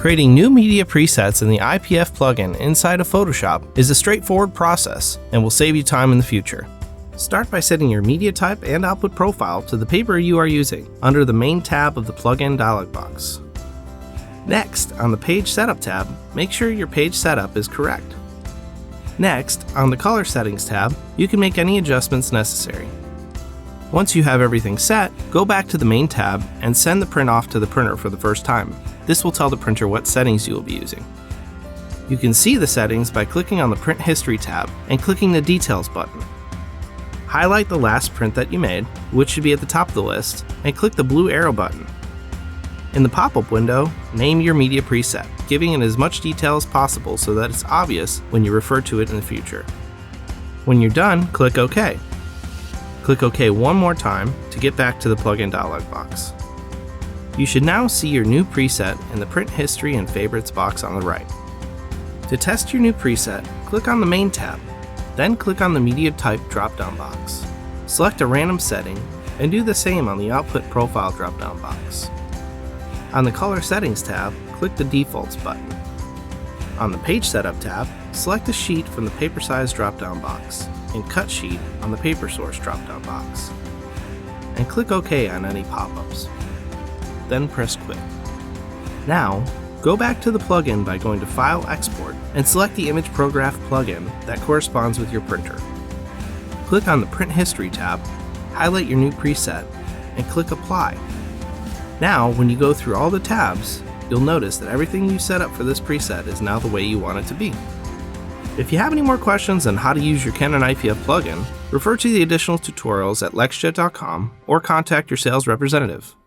Creating new media presets in the IPF plugin inside of Photoshop is a straightforward process and will save you time in the future. Start by setting your media type and output profile to the paper you are using under the main tab of the plugin dialog box. Next, on the Page Setup tab, make sure your page setup is correct. Next, on the Color Settings tab, you can make any adjustments necessary. Once you have everything set, go back to the main tab and send the print off to the printer for the first time. This will tell the printer what settings you will be using. You can see the settings by clicking on the Print History tab and clicking the Details button. Highlight the last print that you made, which should be at the top of the list, and click the blue arrow button. In the pop-up window, name your media preset, giving it as much detail as possible so that it's obvious when you refer to it in the future. When you're done, click OK. Click OK one more time to get back to the plugin dialog box. You should now see your new preset in the Print History and Favorites box on the right. To test your new preset, click on the Main tab, then click on the Media Type drop-down box. Select a random setting and do the same on the Output Profile drop-down box. On the Color Settings tab, click the Defaults button. On the Page Setup tab, select a sheet from the Paper Size drop-down box and Cut Sheet on the Paper Source drop-down box. And click OK on any pop-ups. Then press Quit. Now, go back to the plugin by going to File Export and select the Image Prograph plugin that corresponds with your printer. Click on the Print History tab, highlight your new preset, and click Apply. Now, when you go through all the tabs, you'll notice that everything you set up for this preset is now the way you want it to be. If you have any more questions on how to use your Canon IPF plugin, refer to the additional tutorials at lexjet.com or contact your sales representative.